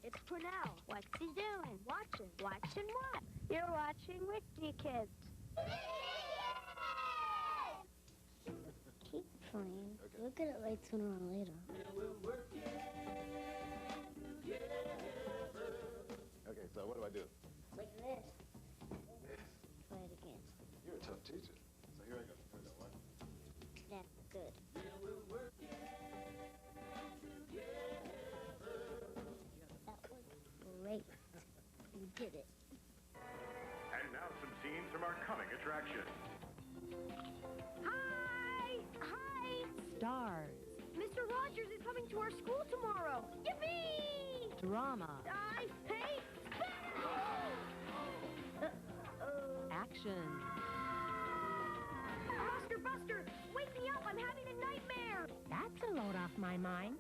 It's Cornell. What's he doing? Watching. Watching what? You're watching Wiki Kids. Keep playing. Okay. Look at it like sooner or later. Okay, so what do I do? Like this. Try it again. You're a tough teacher. So here I go. One. That's good. That was great. You did it. And now some scenes from our coming attraction. Hi! Hi! Stars. Mr. Rogers is coming to our school tomorrow. Yippee! Drama. Hey! Action. Buster! Wake me up! I'm having a nightmare! That's a load off my mind.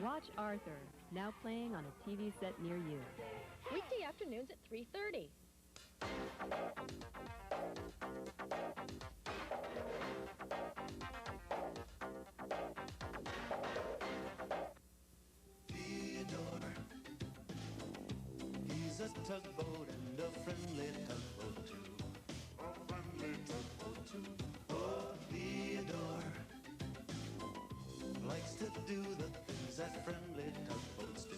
Watch Arthur, now playing on a TV set near you. Weekday afternoons at 3:30. Theodore, he's a tugboat and a friendly tugboat too. A friendly tugboat too. Oh, Theodore likes to do the things that friendly tugboats do.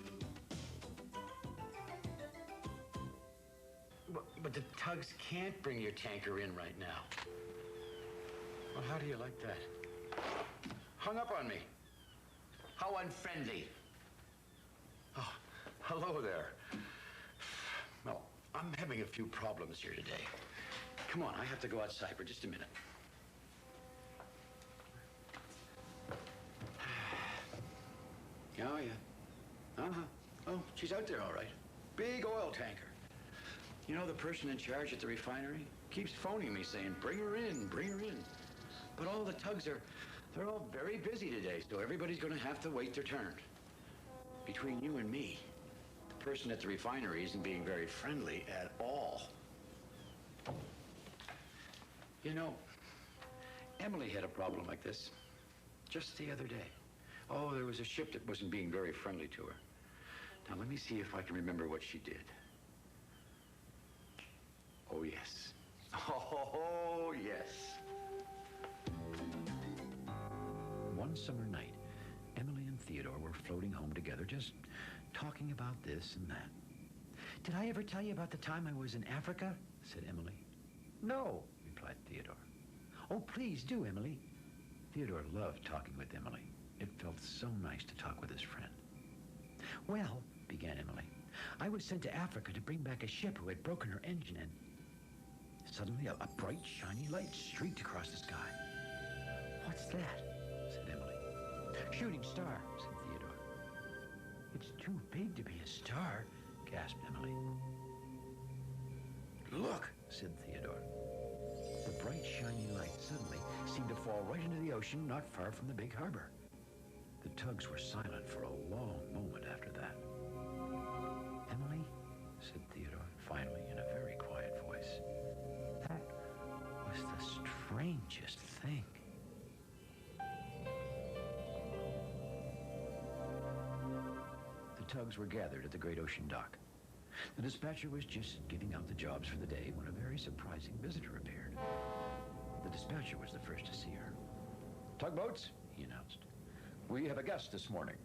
But the tugs can't bring your tanker in right now. Well, how do you like that? Hung up on me. How unfriendly. Oh, hello there. Well, I'm having a few problems here today. Come on, I have to go outside for just a minute. Oh, yeah. Uh-huh. Oh, she's out there all right. Big oil tanker. You know, the person in charge at the refinery keeps phoning me saying, bring her in, bring her in. But all the tugs they're all very busy today, so everybody's going to have to wait their turn. Between you and me, the person at the refinery isn't being very friendly at all. You know, Emily had a problem like this just the other day. Oh, there was a ship that wasn't being very friendly to her. Now, let me see if I can remember what she did. Oh, yes. Oh, yes. One summer night, Emily and Theodore were floating home together, just talking about this and that. Did I ever tell you about the time I was in Africa? Said Emily. No, replied Theodore. Oh, please do, Emily. Theodore loved talking with Emily. It felt so nice to talk with his friend. Well, began Emily, I was sent to Africa to bring back a ship who had broken her engine, and suddenly a bright, shiny light streaked across the sky. What's that? Said Emily. Shooting star, said Theodore. It's too big to be a star, gasped Emily. Look, said Theodore. The bright, shiny light suddenly seemed to fall right into the ocean not far from the big harbor. The tugs were silent for a long moment after that. Emily, said Theodore, finally, in a very quiet voice, that was the strangest thing. The tugs were gathered at the great ocean dock. The dispatcher was just giving out the jobs for the day when a very surprising visitor appeared. The dispatcher was the first to see her. Tugboats, he announced. We have a guest this morning.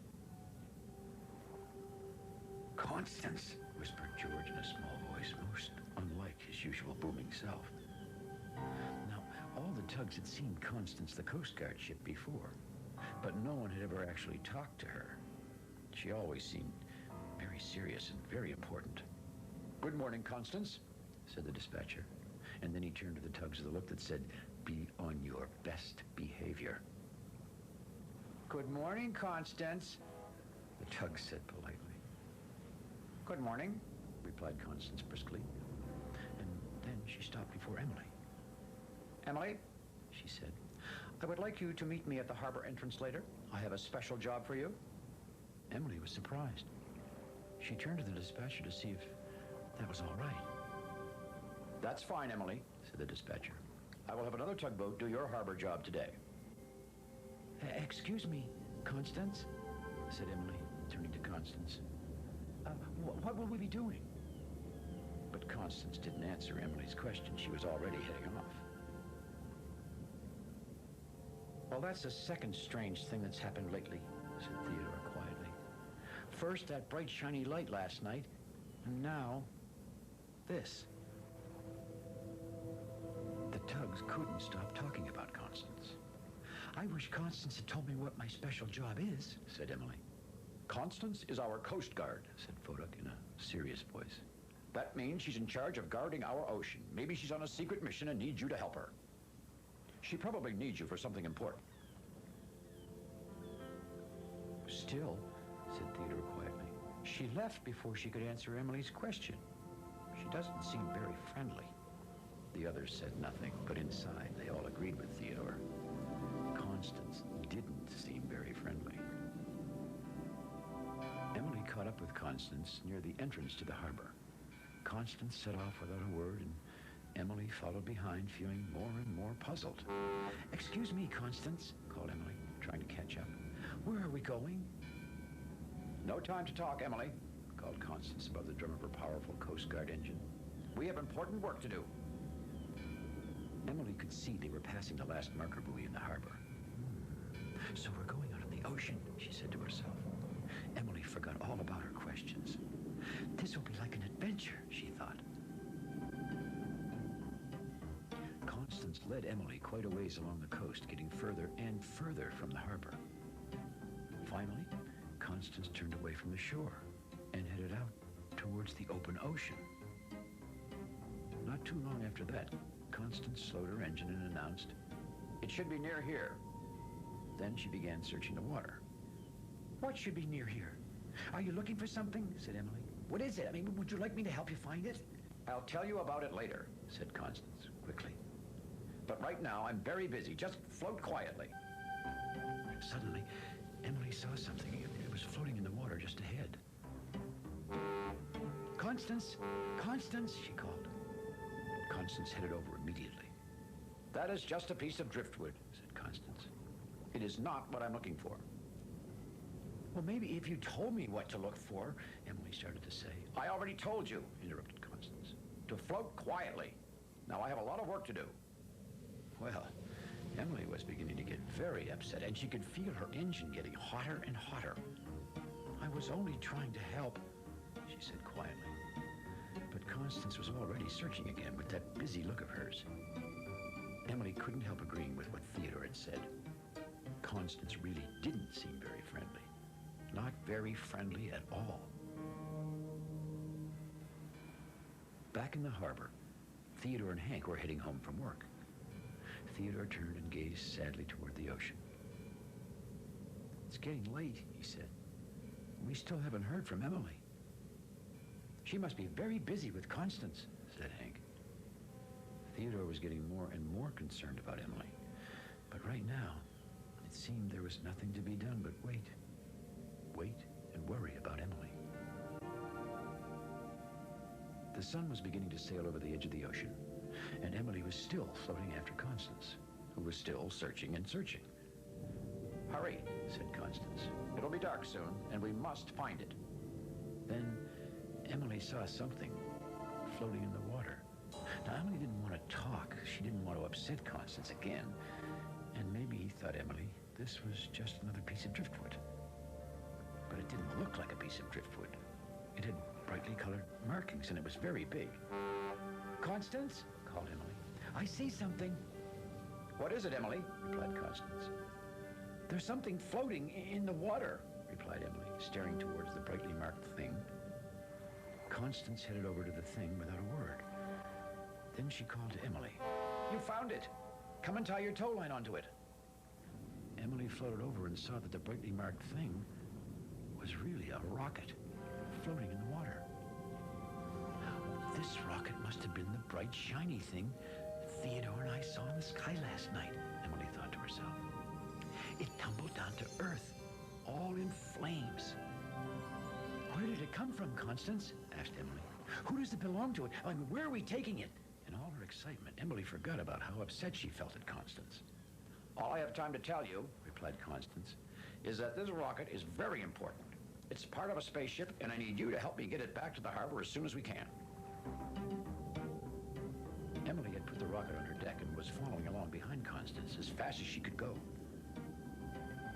Constance, whispered George in a small voice, most unlike his usual booming self. Now, all the tugs had seen Constance, the Coast Guard ship, before, but no one had ever actually talked to her. She always seemed very serious and very important. Good morning, Constance, said the dispatcher. And then he turned to the tugs with a look that said, be on your best behavior. Good morning, Constance, the tugs said politely. Good morning, replied Constance briskly. And then she stopped before Emily. Emily, she said, I would like you to meet me at the harbor entrance later. I have a special job for you. Emily was surprised. She turned to the dispatcher to see if that was all right. That's fine, Emily, said the dispatcher. I will have another tugboat do your harbor job today. Excuse me, Constance, said Emily, turning to Constance. What will we be doing? But Constance didn't answer Emily's question. She was already heading off. Well, that's the second strange thing that's happened lately, said Theodore quietly. First, that bright, shiny light last night, and now, this. The Tugs couldn't stop talking about Constance. I wish Constance had told me what my special job is, said Emily. Constance is our Coast Guard, said Fodak in a serious voice. That means she's in charge of guarding our ocean. Maybe she's on a secret mission and needs you to help her. She probably needs you for something important. Still, said Theodore quietly, she left before she could answer Emily's question. She doesn't seem very friendly. The others said nothing, but inside they all agreed with Theodore. Constance didn't seem very friendly. Emily caught up with Constance near the entrance to the harbor. Constance set off without a word, and Emily followed behind, feeling more and more puzzled. Excuse me, Constance, called Emily, trying to catch up. Where are we going? No time to talk, Emily, called Constance above the drum of her powerful Coast Guard engine. We have important work to do. Emily could see they were passing the last marker buoy in the harbor. So we're going out in the ocean, she said to herself. Emily forgot all about her questions. This will be like an adventure, she thought. Constance led Emily quite a ways along the coast, getting further and further from the harbor. Finally, Constance turned away from the shore and headed out towards the open ocean. Not too long after that, Constance slowed her engine and announced, "It should be near here." Then she began searching the water. What should be near here? Are you looking for something? Said Emily. What is it? I mean, would you like me to help you find it? I'll tell you about it later, said Constance quickly. But right now, I'm very busy. Just float quietly. Suddenly, Emily saw something. It was floating in the water just ahead. Constance! Constance! She called. Constance headed over immediately. That is just a piece of driftwood, said Constance. It is not what I'm looking for. Well, maybe if you told me what to look for, Emily started to say. I already told you, interrupted Constance, to float quietly. Now I have a lot of work to do. Well, Emily was beginning to get very upset, and she could feel her engine getting hotter and hotter. I was only trying to help, she said quietly. But Constance was already searching again with that busy look of hers. Emily couldn't help agreeing with what Theodore had said. Constance really didn't seem very friendly. Not very friendly at all. Back in the harbor, Theodore and Hank were heading home from work. Theodore turned and gazed sadly toward the ocean. It's getting late, he said. We still haven't heard from Emily. She must be very busy with Constance, said Hank. Theodore was getting more and more concerned about Emily. But right now, it seemed there was nothing to be done but wait. Wait and worry about Emily. The sun was beginning to sail over the edge of the ocean, and Emily was still floating after Constance, who was still searching and searching. Hurry, said Constance. It'll be dark soon, and we must find it. Then Emily saw something floating in the water. Now, Emily didn't want to talk. She didn't want to upset Constance again. And maybe, thought Emily, this was just another piece of driftwood. But it didn't look like a piece of driftwood. It had brightly colored markings, and it was very big. Constance, called Emily. I see something. What is it, Emily? Replied Constance. There's something floating in the water, replied Emily, staring towards the brightly marked thing. Constance headed over to the thing without a word. Then she called to Emily. You found it. Come and tie your tow line onto it. Emily floated over and saw that the brightly marked thing was really a rocket floating in the water. This rocket must have been the bright, shiny thing Theodore and I saw in the sky last night, Emily thought to herself. It tumbled down to earth, all in flames. Where did it come from, Constance? Asked Emily. Who does it belong to? I mean, where are we taking it? In all her excitement, Emily forgot about how upset she felt at Constance. All I have time to tell you, replied Constance, is that this rocket is very important. It's part of a spaceship, and I need you to help me get it back to the harbor as soon as we can. Emily had put the rocket on her deck and was following along behind Constance as fast as she could go.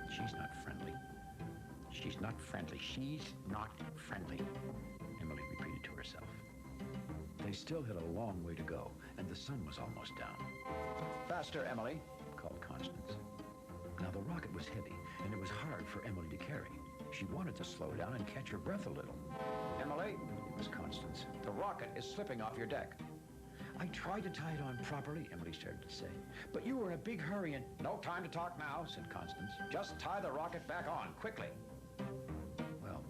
She's not friendly. She's not friendly. She's not friendly, Emily repeated to herself. They still had a long way to go, and the sun was almost down. Faster, Emily, called Constance. Now, the rocket was heavy, and it was hard for Emily to carry. She wanted to slow down and catch her breath a little. Emily, it was Constance, the rocket is slipping off your deck. I tried to tie it on properly, Emily started to say, but you were in a big hurry and... No time to talk now, said Constance. Just tie the rocket back on, quickly. Well,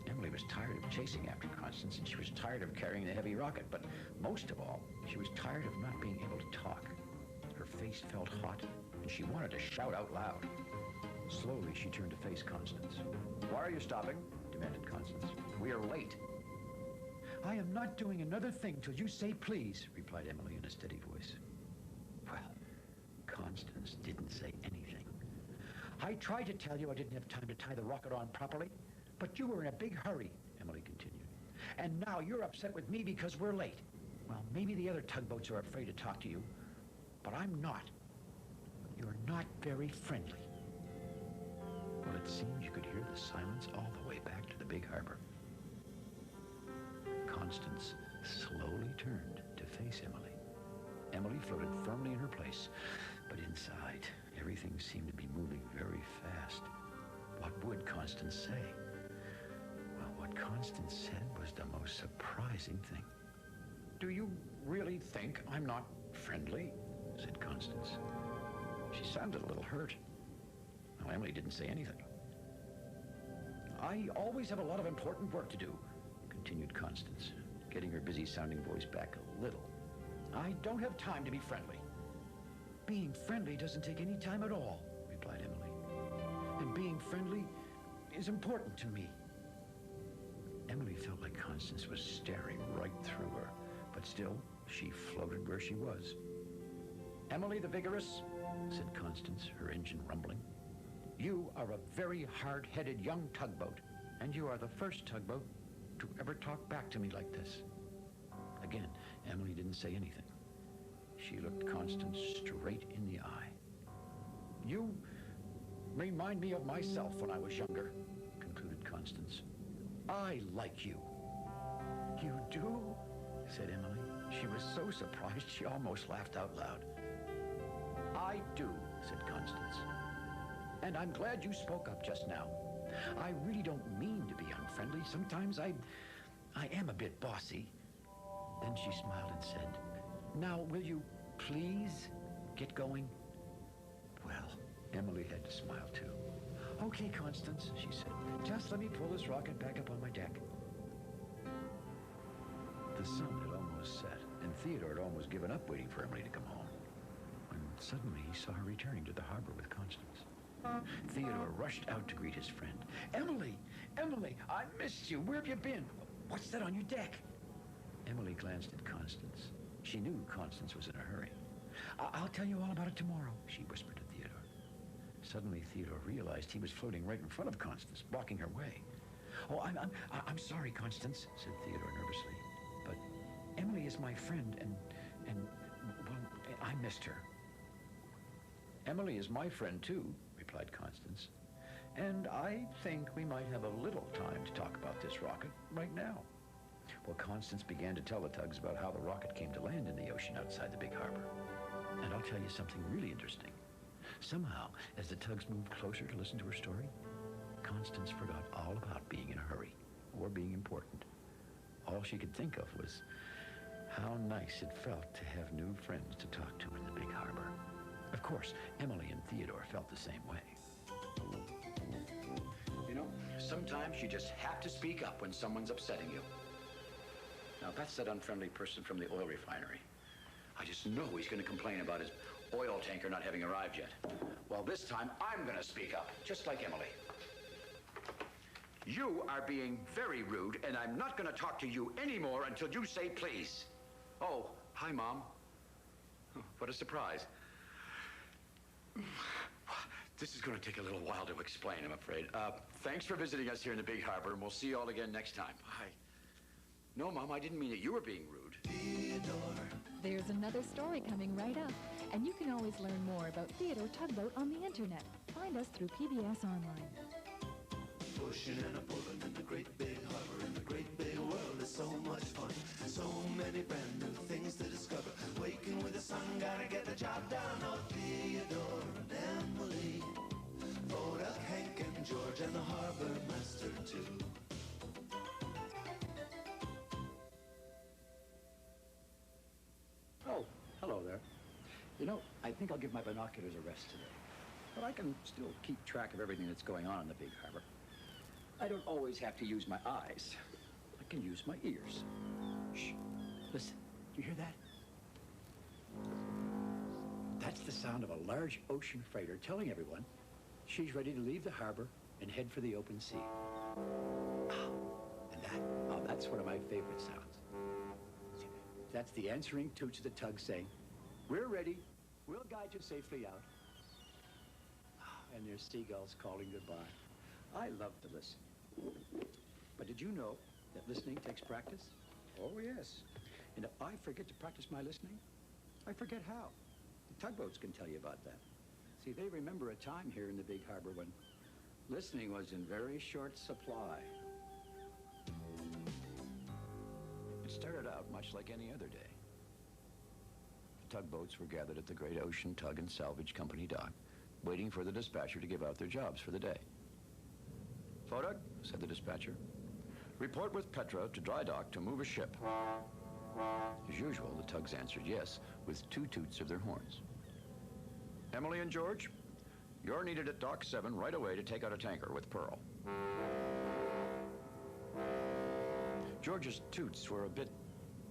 Emily was tired of chasing after Constance, and she was tired of carrying the heavy rocket, but most of all, she was tired of not being able to talk. Her face felt hot, and she wanted to shout out loud. Slowly, she turned to face Constance. Why are you stopping? Demanded Constance. We are late. I am not doing another thing till you say please, replied Emily in a steady voice. Well, Constance didn't say anything. I tried to tell you I didn't have time to tie the rocket on properly, but you were in a big hurry, Emily continued. And now you're upset with me because we're late. Well, maybe the other tugboats are afraid to talk to you, but I'm not. You're not very friendly. Well, it seems you could hear the silence all the way back to the big harbor. Constance slowly turned to face Emily. Emily floated firmly in her place, but inside, everything seemed to be moving very fast. What would Constance say? Well, what Constance said was the most surprising thing. Do you really think I'm not friendly? Said Constance. She sounded a little hurt. Well, Emily didn't say anything. I always have a lot of important work to do, continued Constance, getting her busy-sounding voice back a little. I don't have time to be friendly. Being friendly doesn't take any time at all, replied Emily. And being friendly is important to me. Emily felt like Constance was staring right through her, but still, she floated where she was. Emily the Vigorous, said Constance, her engine rumbling. You are a very hard-headed young tugboat, and you are the first tugboat to ever talk back to me like this. Again, Emily didn't say anything. She looked Constance straight in the eye. You remind me of myself when I was younger, concluded Constance. I like you. You do? Said Emily. She was so surprised she almost laughed out loud. I do, said Constance. And I'm glad you spoke up just now. I really don't mean to be unfriendly. Sometimes I am a bit bossy. Then she smiled and said, now, will you please get going? Well, Emily had to smile too. Okay, Constance, she said. Just let me pull this rocket back up on my deck. The sun had almost set, and Theodore had almost given up waiting for Emily to come home, when suddenly he saw her returning to the harbor with Constance. Theodore rushed out to greet his friend. Emily! Emily! I missed you! Where have you been? What's that on your deck? Emily glanced at Constance. She knew Constance was in a hurry. I'll tell you all about it tomorrow, she whispered to Theodore. Suddenly, Theodore realized he was floating right in front of Constance, blocking her way. Oh, I'm sorry, Constance, said Theodore nervously. But Emily is my friend, and well, I missed her. Emily is my friend, too, replied Constance. And I think we might have a little time to talk about this rocket right now. Well, Constance began to tell the tugs about how the rocket came to land in the ocean outside the big harbor. And I'll tell you something really interesting. Somehow, as the tugs moved closer to listen to her story, Constance forgot all about being in a hurry or being important. All she could think of was how nice it felt to have new friends to talk to in the big harbor. Of course, Emily and Theodore felt the same way. You know, sometimes you just have to speak up when someone's upsetting you. Now, that's that unfriendly person from the oil refinery. I just know he's going to complain about his oil tanker not having arrived yet. Well, this time, I'm going to speak up, just like Emily. You are being very rude, and I'm not going to talk to you anymore until you say please. Oh, hi, Mom. What a surprise. This is going to take a little while to explain, I'm afraid. Thanks for visiting us here in the Big Harbor, and we'll see you all again next time. No, Mom, I didn't mean that you were being rude. There's another story coming right up, and you can always learn more about Theodore Tugboat on the internet. Find us through PBS Online. Pushing and a pulling in the great big harbor, in the great big world is so much fun. So many brand new things to discover. Waking with the sun, gotta get the job done. Oh, Theodore and Emily, Bodak, Hank and George, and the harbor master too. Oh, hello there. You know, I think I'll give my binoculars a rest today. But I can still keep track of everything that's going on in the Big Harbor. I don't always have to use my eyes. I can use my ears. Shh. Listen. Do you hear that? That's the sound of a large ocean freighter telling everyone she's ready to leave the harbor and head for the open sea. And that's one of my favorite sounds. See, that's the answering toots of the tug saying, "We're ready. We'll guide you safely out." And there's seagulls calling goodbye. I love to listen. But did you know that listening takes practice? Oh, yes. And if I forget to practice my listening, I forget how. The tugboats can tell you about that. See, they remember a time here in the Big Harbor when listening was in very short supply. It started out much like any other day. The tugboats were gathered at the Great Ocean Tug and Salvage Company dock, waiting for the dispatcher to give out their jobs for the day. "Bodak," said the dispatcher, "report with Petra to dry dock to move a ship." As usual, the tugs answered yes, with 2 toots of their horns. "Emily and George, you're needed at Dock 7 right away to take out a tanker with Pearl." George's toots were a bit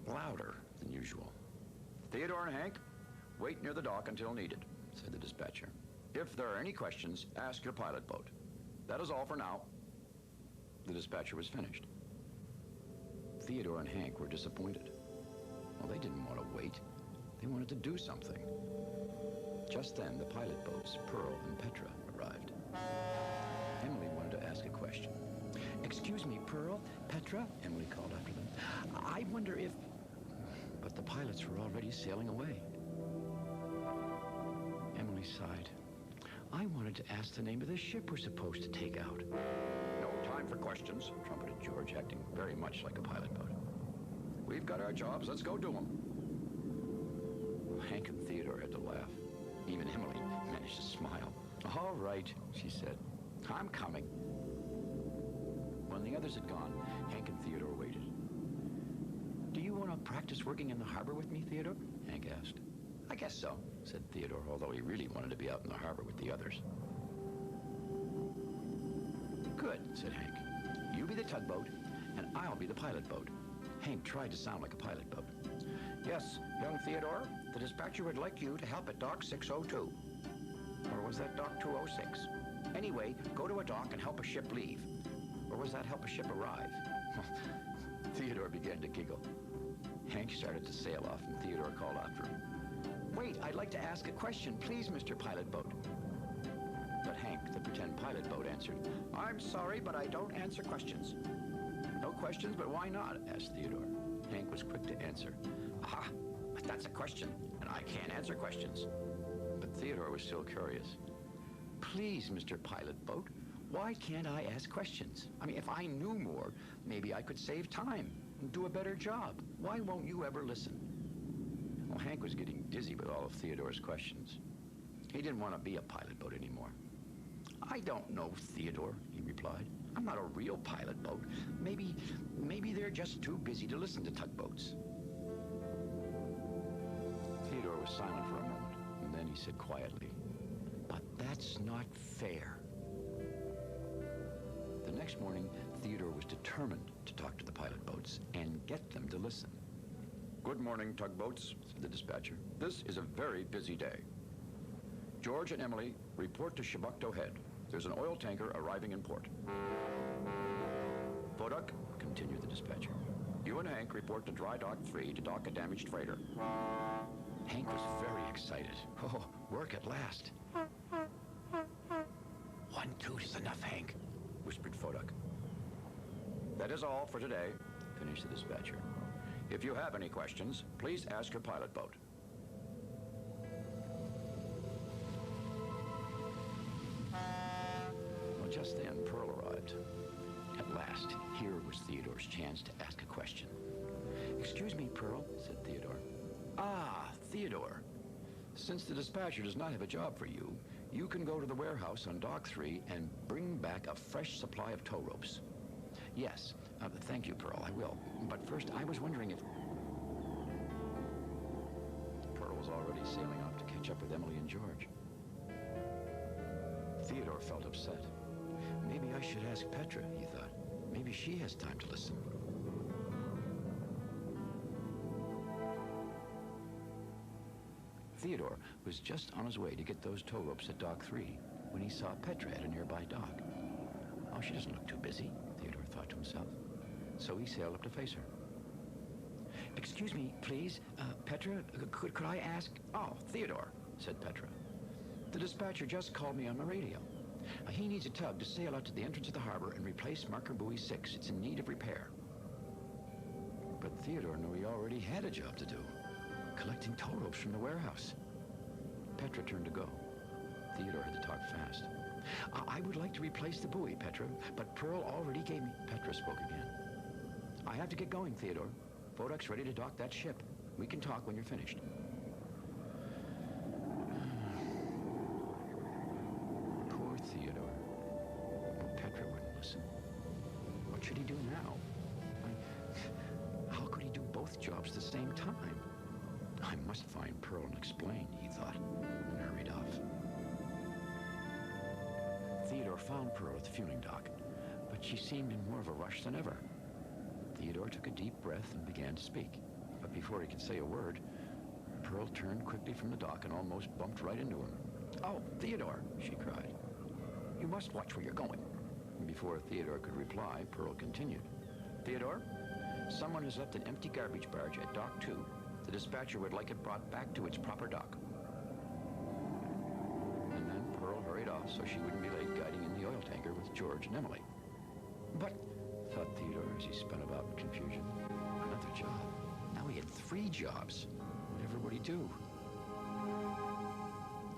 louder than usual. "Theodore and Hank, wait near the dock until needed," said the dispatcher. "If there are any questions, ask your pilot boat. That is all for now." The dispatcher was finished. Theodore and Hank were disappointed. Well, they didn't want to wait. They wanted to do something. Just then, the pilot boats, Pearl and Petra, arrived. Emily wanted to ask a question. "Excuse me, Pearl, Petra," Emily called after them. "I wonder if..." But the pilots were already sailing away. Emily sighed. "I wanted to ask the name of the ship we're supposed to take out." "No time for questions," trumpeted George, acting very much like a pilot boat. "We've got our jobs. Let's go do them." Hank and Theodore had to laugh. Even Emily managed to smile. "All right," she said. "I'm coming." When the others had gone, Hank and Theodore waited. "Do you want to practice working in the harbor with me, Theodore?" Hank asked. "I guess so," said Theodore, although he really wanted to be out in the harbor with the others. "Good," said Hank. "You be the tugboat, and I'll be the pilot boat." Hank tried to sound like a pilot boat. "Yes, young Theodore, the dispatcher would like you to help at dock 602. Or was that dock 206? Anyway, go to a dock and help a ship leave. Or was that help a ship arrive?" Theodore began to giggle. Hank started to sail off, and Theodore called after him. "Wait, I'd like to ask a question, please, Mr. Pilot Boat." But Hank, the pretend pilot boat, answered, "I'm sorry, but I don't answer questions." "No questions, but why not?" asked Theodore. Hank was quick to answer. "Aha, but that's a question, and I can't answer questions." But Theodore was still curious. "Please, Mr. Pilot Boat, why can't I ask questions? I mean, if I knew more, maybe I could save time and do a better job. Why won't you ever listen?" Well, Hank was getting dizzy with all of Theodore's questions. He didn't want to be a pilot boat anymore. "I don't know, Theodore," he replied. "I'm not a real pilot boat. Maybe they're just too busy to listen to tugboats." Theodore was silent for a moment, and then he said quietly, "But that's not fair." The next morning, Theodore was determined to talk to the pilot boats and get them to listen. "Good morning, tugboats," said the dispatcher. "This is a very busy day. George and Emily, report to Chebucto Head. There's an oil tanker arriving in port." "Bodak," continued the dispatcher, "you and Hank report to Dry Dock 3 to dock a damaged freighter." Hank was very excited. Oh, work at last. One toot is enough, Hank, whispered Foduck. That is all for today, finished the dispatcher. If you have any questions, please ask your pilot boat. Well, just then, Pearl arrived. At last, here was Theodore's chance to ask a question. Excuse me, Pearl, said Theodore. Ah, Theodore. Since the dispatcher does not have a job for you, you can go to the warehouse on Dock 3 and bring back a fresh supply of tow ropes. Yes, thank you, Pearl, I will. But first, I was wondering if... Pearl was already sailing off to catch up with Emily and George. Theodore felt upset. Maybe I should ask Petra, he thought. Maybe she has time to listen. Theodore was just on his way to get those tow ropes at Dock 3 when he saw Petra at a nearby dock. Oh, she doesn't look too busy, Theodore thought to himself. So he sailed up to face her. Excuse me, please, Petra, could I ask... Oh, Theodore, said Petra. The dispatcher just called me on the radio. He needs a tug to sail out to the entrance of the harbor and replace marker buoy 6. It's in need of repair. But Theodore knew he already had a job to do, collecting tow ropes from the warehouse. Petra turned to go. Theodore had to talk fast. I would like to replace the buoy, Petra, but Pearl already gave me... Petra spoke again. I have to get going, Theodore. Foduck's ready to dock that ship. We can talk when you're finished. Poor Theodore. Petra wouldn't listen. What should he do now? How could he do both jobs at the same time? I must find Pearl and explain, he thought, and hurried off. Theodore found Pearl at the fueling dock, but she seemed in more of a rush than ever. Theodore took a deep breath and began to speak, but before he could say a word, Pearl turned quickly from the dock and almost bumped right into him. Oh, Theodore, she cried. You must watch where you're going. And before Theodore could reply, Pearl continued. Theodore, someone has left an empty garbage barge at Dock 2. The dispatcher would like it brought back to its proper dock. And then Pearl hurried off so she wouldn't be late guiding in the oil tanker with George and Emily. But, thought Theodore as he spun about in confusion, another job. Now he had 3 jobs. Whatever would he do?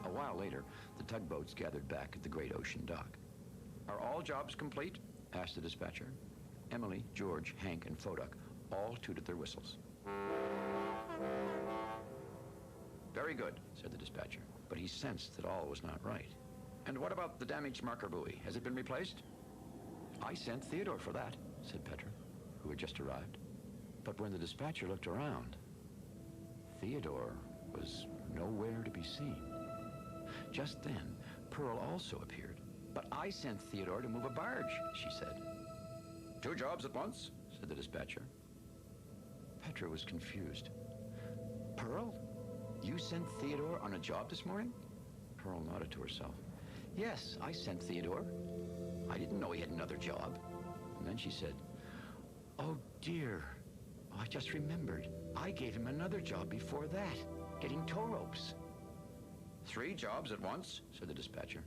A while later, the tugboats gathered back at the Great Ocean dock. Are all jobs complete? Asked the dispatcher. Emily, George, Hank, and Foduck all tooted their whistles. Very good, said the dispatcher, but he sensed that all was not right. And what about the damaged marker buoy? Has it been replaced? I sent Theodore for that, said Petra, who had just arrived. But when the dispatcher looked around, Theodore was nowhere to be seen. Just then, Pearl also appeared. But I sent Theodore to move a barge, she said. 2 jobs at once, said the dispatcher. Petra was confused. Pearl? You sent Theodore on a job this morning? Pearl nodded to herself. Yes, I sent Theodore. I didn't know he had another job. And then she said, oh dear, I just remembered. I gave him another job before that, getting tow ropes. 3 jobs at once, said the dispatcher.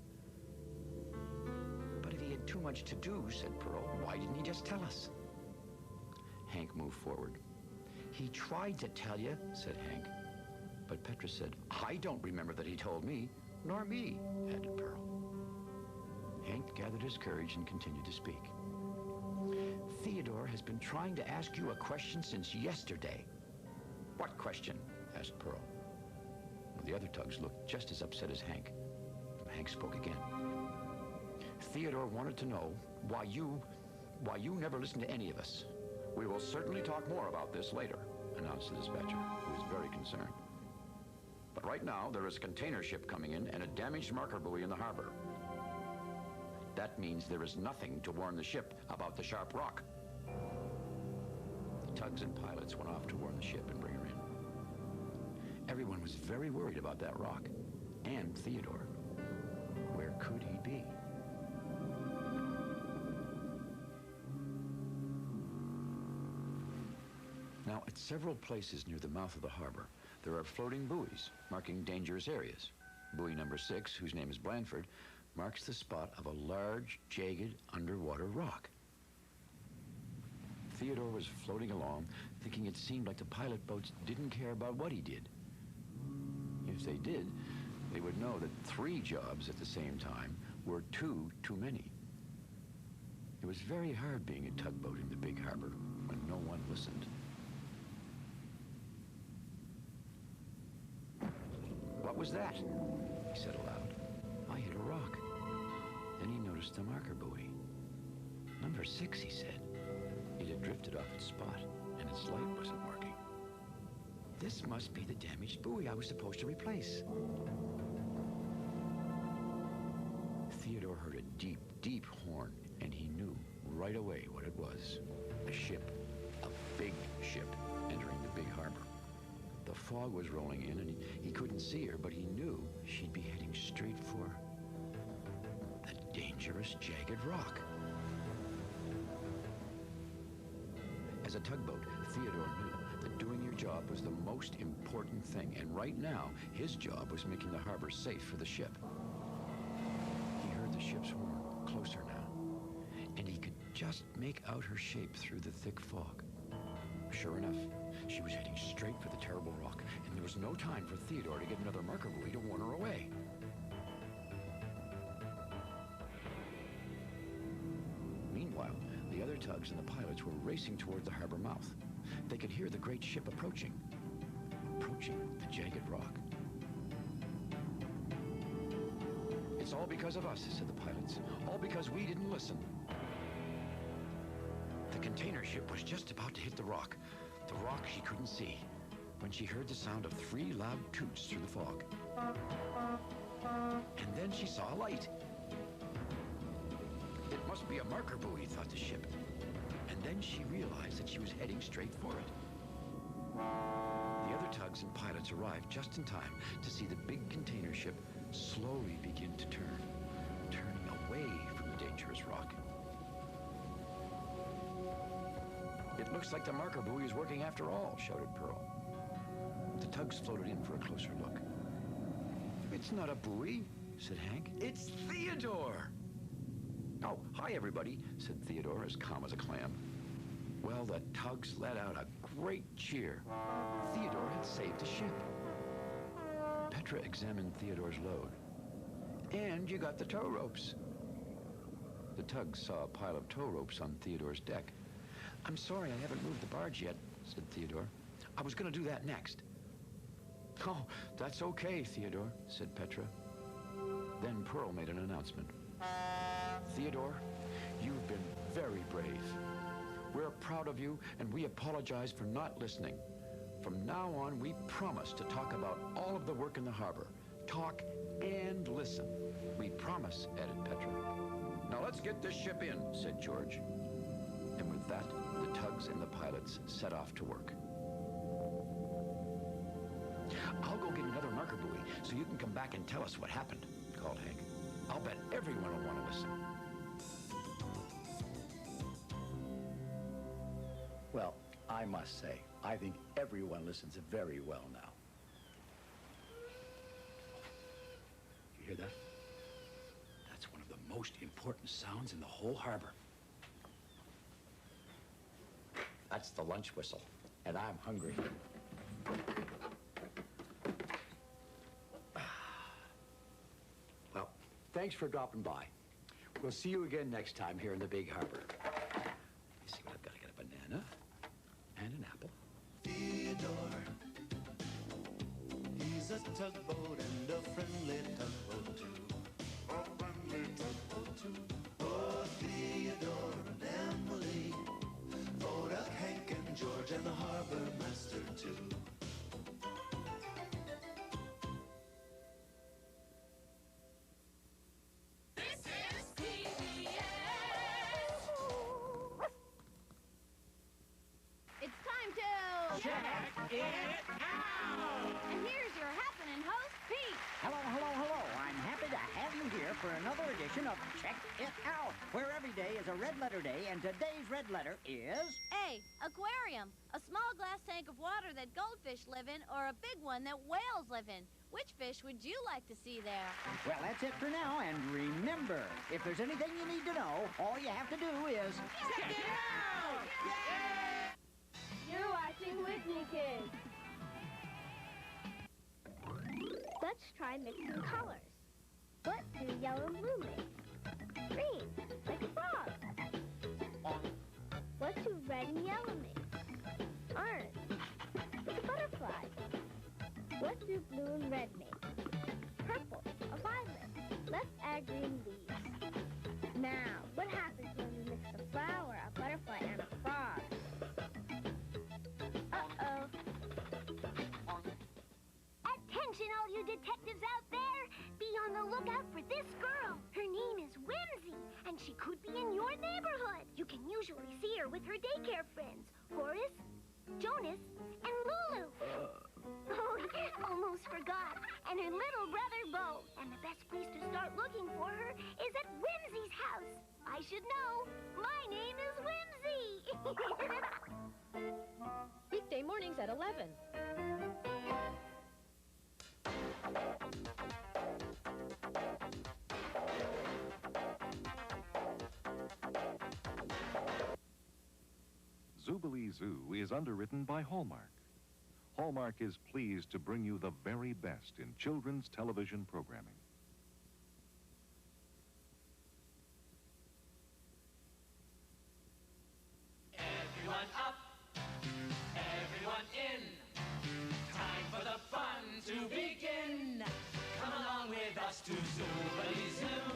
But if he had too much to do, said Pearl, why didn't he just tell us? Hank moved forward. He tried to tell you, said Hank. But Petra said, I don't remember that he told me, nor me, added Pearl. Hank gathered his courage and continued to speak. Theodore has been trying to ask you a question since yesterday. What question? Asked Pearl. Well, the other tugs looked just as upset as Hank. Hank spoke again. Theodore wanted to know why you never listened to any of us. We will certainly talk more about this later, announced the dispatcher, who was very concerned. But right now, there is a container ship coming in and a damaged marker buoy in the harbor. That means there is nothing to warn the ship about the sharp rock. The tugs and pilots went off to warn the ship and bring her in. Everyone was very worried about that rock, and Theodore. Where could he be? Now, at several places near the mouth of the harbor, there are floating buoys marking dangerous areas. Buoy number 6, whose name is Blandford, marks the spot of a large, jagged underwater rock. Theodore was floating along, thinking it seemed like the pilot boats didn't care about what he did. If they did, they would know that 3 jobs at the same time were 2 too many. It was very hard being a tugboat in the big harbor when no one listened. "What was that?" he said aloud. "I hit a rock." Then he noticed the marker buoy. "Number 6, he said. It had drifted off its spot, and its light wasn't working. "This must be the damaged buoy I was supposed to replace." Theodore heard a deep, deep horn, and he knew right away what it was. A ship, a big ship, entering the big harbor. The fog was rolling in, and he couldn't see her, but he knew she'd be heading straight for the dangerous, jagged rock. As a tugboat, Theodore knew that doing your job was the most important thing, and right now, his job was making the harbor safe for the ship. He heard the ship's horn, closer now, and he could just make out her shape through the thick fog. Sure enough, she was heading straight for the terrible rock, and there was no time for Theodore to get another marker buoy to warn her away. Meanwhile, the other tugs and the pilots were racing toward the harbor mouth. They could hear the great ship approaching the jagged rock. "It's all because of us," said the pilots. "All because we didn't listen." The container ship was just about to hit the rock she couldn't see, when she heard the sound of 3 loud toots through the fog. And then she saw a light. It must be a marker buoy, thought the ship. And then she realized that she was heading straight for it. The other tugs and pilots arrived just in time to see the big container ship slowly begin to turn, turning away from the dangerous rock. "It looks like the marker buoy is working after all," shouted Pearl. The tugs floated in for a closer look. "It's not a buoy," said Hank. "It's Theodore!" "Oh, hi, everybody," said Theodore, as calm as a clam. Well, the tugs let out a great cheer. Theodore had saved the ship. Petra examined Theodore's load. "And you got the tow ropes." The tugs saw a pile of tow ropes on Theodore's deck. "I'm sorry I haven't moved the barge yet," said Theodore. "I was going to do that next." "Oh, that's okay, Theodore," said Petra. Then Pearl made an announcement. "Theodore, you've been very brave. We're proud of you, and we apologize for not listening. From now on, we promise to talk about all of the work in the harbor. Talk and listen. We promise," added Petra. "Now let's get this ship in," said George. And with that, the tugs and the pilots set off to work. "I'll go get another marker buoy so you can come back and tell us what happened," called Hank. "I'll bet everyone will want to listen." Well, I must say, I think everyone listens very well now. You hear that? That's one of the most important sounds in the whole harbor. That's the lunch whistle, and I'm hungry. Well, thanks for dropping by. We'll see you again next time here in the big harbor. Let me see what I've got. I got a banana and an apple. Theodore, he's a tugboat and a friendly tugboat too. A friendly tugboat too. Oh, Theodore and Emily, Kodak, Hank and George and the harbor master too. This is PBS. It's time to Check it out. And here's your happening host, Pete. Hello, hello, hello. I'm happy to have you I'm here for another edition of Check It Out, where every day is a red letter day, and today's red letter is... A, aquarium. A small glass tank of water that goldfish live in, or a big one that whales live in. Which fish would you like to see there? Well, that's it for now, and remember, if there's anything you need to know, all you have to do is... Check it out! You're watching with me, kids. Let's try mixing colors. What do yellow and blue make? Green, like a frog. What do red and yellow make? Orange, like a butterfly. What do blue and red make? Purple, a violet. Let's add green leaves. Now, what happens when we mix a flower, a butterfly, and a frog? Uh-oh. Attention, all you detectives out there! Be on the lookout for this girl. Her name is Whimsy, and she could be in your neighborhood. You can usually see her with her daycare friends, Horace, Jonas, and Lulu. Oh, almost forgot. And her little brother, Bo. And the best place to start looking for her is at Whimsy's house. I should know. My name is Whimsy. Weekday mornings at 11. Zoobilee Zoo is underwritten by Hallmark. Hallmark is pleased to bring you the very best in children's television programming. Everyone up, everyone in. Time for the fun to begin. Come along with us to Zoobilee Zoo.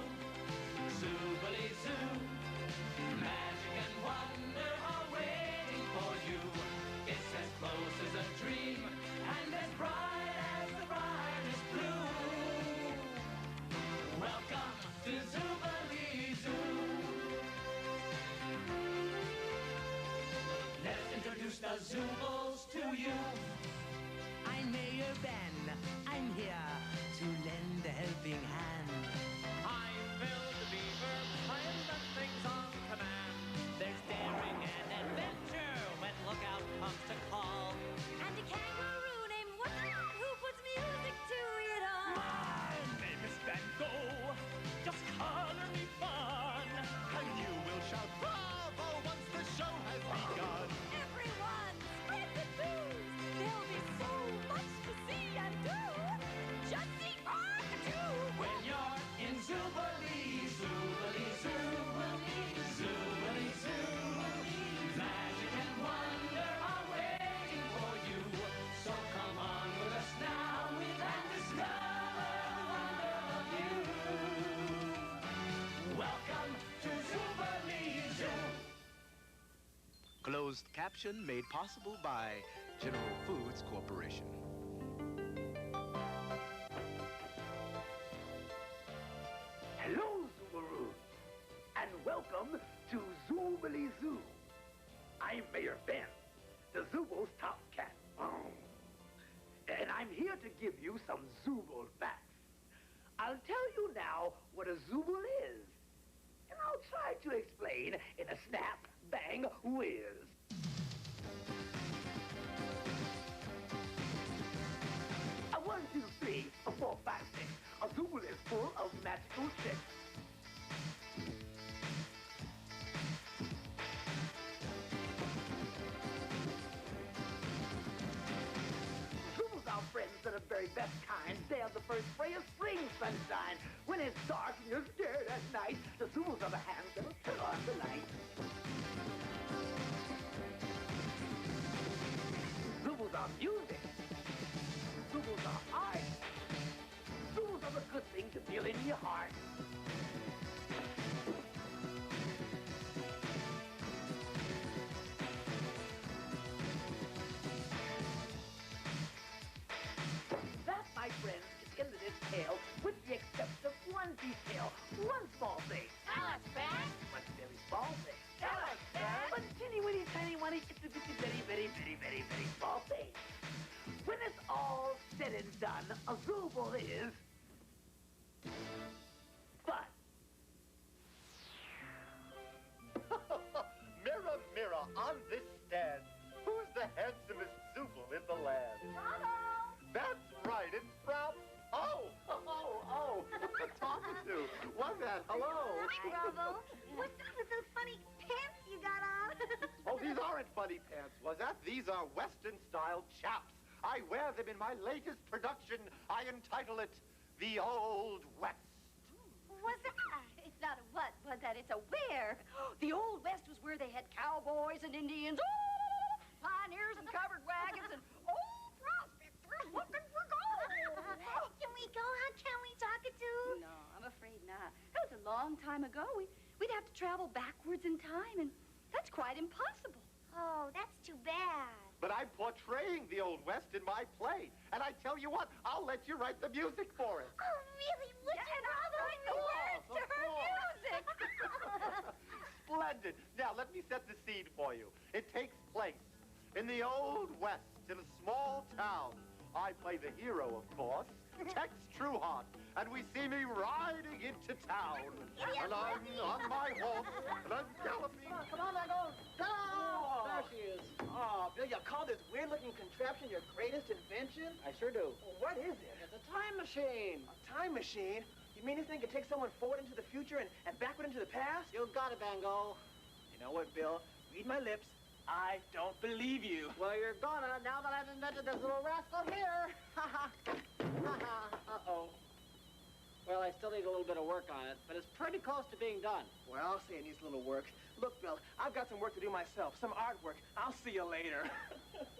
Zoobilee Zoo. Magic and wonder are waiting for you. It's as close as a dream and as bright as the brightest blue. Welcome to Zoobilee Zoo. Let's introduce the Zoobles to you. I'm Mayor Ben. I'm here to lend a helping hand. I'm Bill the Beaver, playing the things on command. There's daring and adventure when lookout comes to call. And a kangaroo named Woodrow who puts music to it all. My name is Bango. Just color me fun, and you will shout bravo once the show has begun. Everyone, spread the news. There'll be so much to see and do. Just see our cartoon. When you're in Zoobilee, Zoobilee, Zoobilee, Zoobilee, Zoo, magic and wonder are waiting for you. So come on with us now and discover the wonder of you. Welcome to Zoobilee Zoo. Closed caption made possible by General Foods Corporation. Hello, Zoobaroos, and welcome to Zoobilee Zoo. I'm Mayor Ben, the Zoobles' top cat. And I'm here to give you some Zooble facts. I'll tell you now what a Zooble is, and I'll try to explain in a snap, bang, whiz. A 1, 2, 3, a 4, 5, 6. A Zooble is full of magical tricks. Zoobles are friends that are very best kind. They are the first ray of spring sunshine. When it's dark and you're scared at night, the Zoobles are the hands that will turn on the light. Zoobles are music. Zoobles are art. Zoobles are the good thing to feel in your heart. That, my friends, is the end of this tale, with the exception of one detail, one small thing. Tell us, Ben. One very small thing. Tell us, Ben. One teeny-weeny, tiny-weeny, itsy-bitsy, very small thing. When it's all said and done, a Zooble is Bravo. What's up with those funny pants you got on? Oh, these aren't funny pants, was that? These are Western-style chaps. I wear them in my latest production. I entitle it The Old West. What's that? It's not a what, was that? It's a where. The Old West was where they had cowboys and Indians, pioneers and covered wagons, and old prospectors looking for gold. Can we go, huh? Can we talk it to? No, I'm afraid not. That was a long time ago. We'd have to travel backwards in time, and that's quite impossible. Oh, that's too bad. But I'm portraying the Old West in my play. And I tell you what, I'll let you write the music for it. Oh, really? Look at all the words to her music. Splendid. Now, let me set the scene for you. It takes place in the Old West, in a small town. I play the hero, of course, Tex Trueheart, and we see me riding into town. And I'm on my horse, and I'm galloping. Come on, Mango. Oh, there she is. Oh, Bill, you call this weird-looking contraption your greatest invention? I sure do. Well, what is it? It's a time machine. A time machine? You mean this thing can take someone forward into the future and backward into the past? You got it, Mango. You know what, Bill? Read my lips. I don't believe you. Well, you're gonna, now that I've invented this little rascal here. Uh-oh. Well, I still need a little bit of work on it, but it's pretty close to being done. Well, I'll say it needs a little work. Look, Bill, I've got some work to do myself, some artwork. I'll see you later.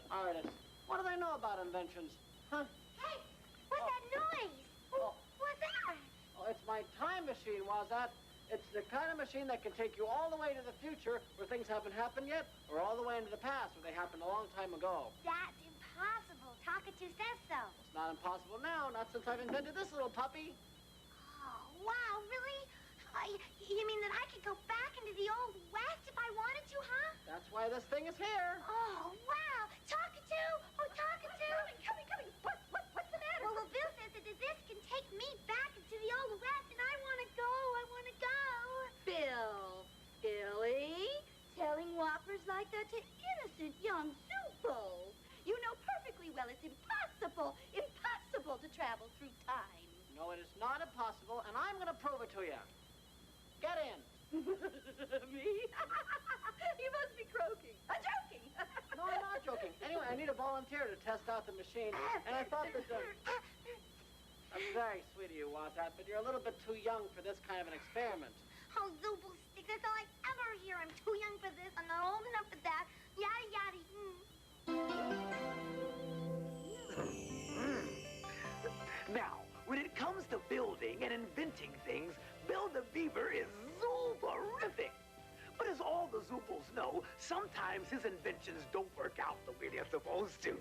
Artists, what do they know about inventions? Huh? Hey, what's that noise? Oh. What's that? Oh, it's my time machine, was that? It's the kind of machine that can take you all the way to the future where things haven't happened yet, or all the way into the past where they happened a long time ago. That's impossible. Talkatoo says so. It's not impossible now, not since I've invented this little puppy. Oh, wow, really? You mean that I could go back into the Old West if I wanted to, huh? That's why this thing is here. Oh, wow. Talkatoo! Oh, Talkatoo! Coming. What's the matter? Well, Bill says that this can take me back into the Old West, and I want to go. Billy, telling whoppers like that to innocent young Zooples. You know perfectly well it's impossible to travel through time. No, it is not impossible, and I'm going to prove it to you. Get in. Me? You must be croaking. Joking. No, I'm not joking. Anyway, I need a volunteer to test out the machine, and I thought that I'm very sweet of you, Wazat, but you're a little bit too young for this kind of an experiment. Oh, Zooples stick, that's all I ever hear. I'm too young for this. I'm not old enough for that. Yada, yada. Now, when it comes to building and inventing things, Bill the Beaver is zooberific. But as all the Zooples know, sometimes his inventions don't work out the way they're supposed to.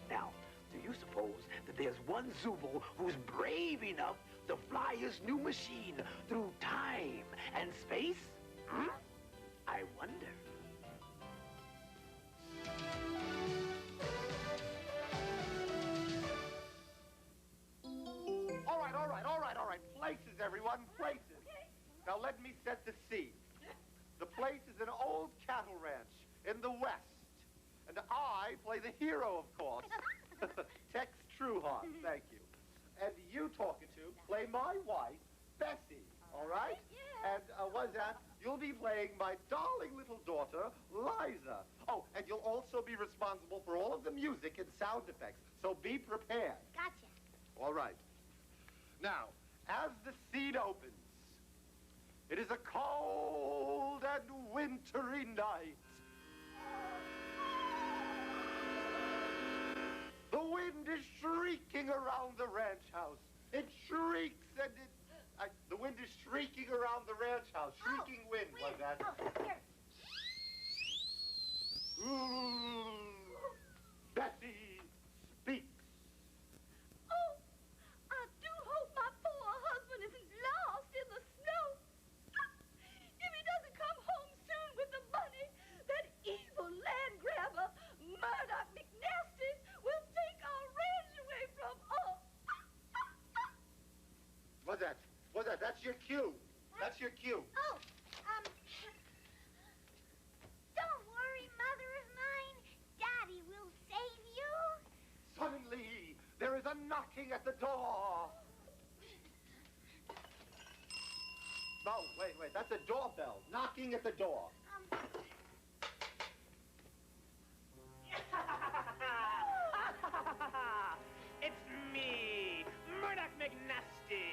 Now, do you suppose that there's one Zooble who's brave enough to fly his new machine through time and space? I wonder. All right. Places, everyone, places. Okay. Now let me set the scene. The place is an old cattle ranch in the West. And I play the hero, of course. Tex Trueheart, thank you. And you, Talkatoo, play my wife, Bessie, all right? Yeah. And Wazat, you'll be playing my darling little daughter, Liza. Oh, and you'll also be responsible for all of the music and sound effects, so be prepared. Gotcha. All right. Now, as the scene opens, it is a cold and wintry night. The wind is shrieking around the ranch house. It shrieks and the wind is shrieking around the ranch house. Shrieking wind, was that? Bessie speaks. Oh, I do hope my poor husband isn't lost in the snow. If he doesn't come home soon with the money, that evil land grabber, Murdoch McNasty, will take our ranch away from us. What's that? That's your cue. That's your cue. Oh, don't worry, Mother of mine. Daddy will save you. Suddenly, there is a knocking at the door. Oh, wait. it? That's a doorbell. Knocking at the door. It's me, Murdoch McNasty.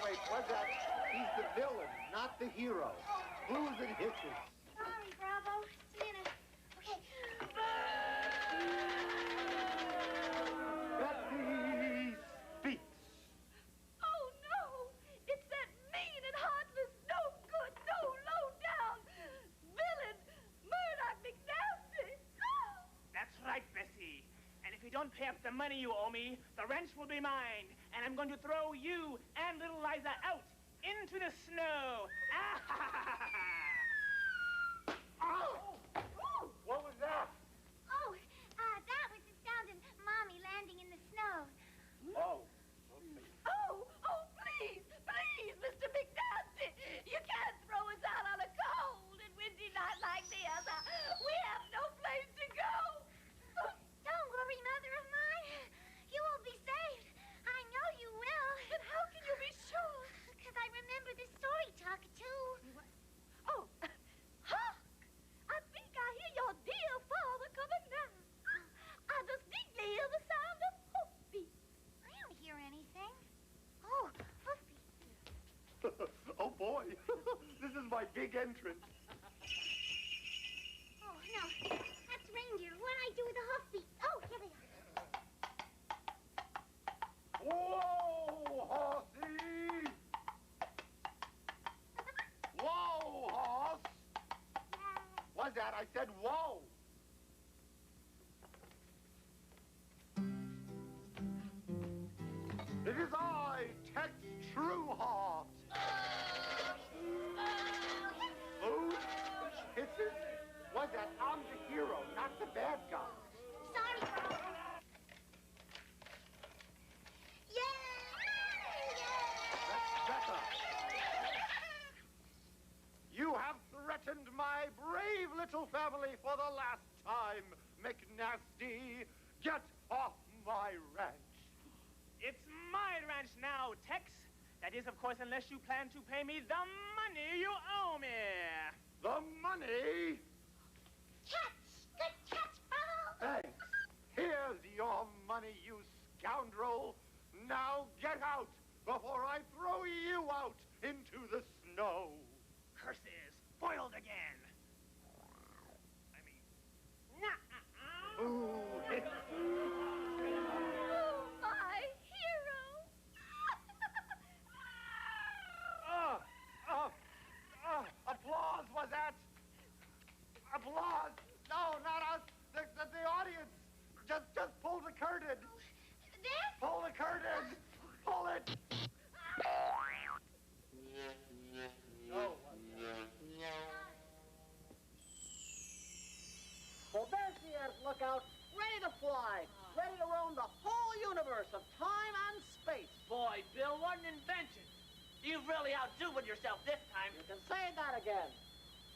Wait. What's that? He's the villain, not the hero. Blues and hisses. Sorry, Bravo. Just a minute. Okay. Betsy speaks. Oh, no! It's that mean and heartless, no good, no low down villain, Murdoch McNasty! That's right, Bessie. And if you don't pay up the money you owe me, the ranch will be mine. And I'm going to throw you and little Liza out into the snow. Oh! What was that? Oh, that was the sound of Mommy landing in the snow. Oh. Oh, please, Mr. McNasty! You can't throw us out on a cold and windy night like this. We have no place to go. Don't worry, Mother of mine. You will be saved. I know you will. And how can you be sure? Because I remember the story talk, too. Oh, Huck! I think I hear your dear father coming now. I distinctly hear the sound of hoofbeats. I don't hear anything. Oh, hoofbeats. Oh, boy. This is my big entrance. Oh, no. That's reindeer. What do I do with the hoofbeats? Oh, here they are. Whoa, horsey! Whoa, horse! What's that? I said whoa! It is I, Tex Trueheart. Food? Kisses? What's that? I'm the hero, not the bad guy. Sorry, bro. Becca. You have threatened my brave little family for the last time, McNasty. Get off my ranch. It's my ranch now, Tex. That is, of course, unless you plan to pay me the money you owe me. The money? Catch! Good catch, Bravo! Thanks. Here's your money, you scoundrel. Now get out before I throw you out into the snow. Curses, foiled again. Ooh. Oh, my hero! Applause, was that? Applause? No, not us. The audience. Just pull the curtain. This? Pull the curtain. Pull it. No. Well, there she is, lookout, ready to fly, ready to roam the whole universe of time and space. Boy, Bill, what an invention. You've really outdoubled yourself this time. You can say that again.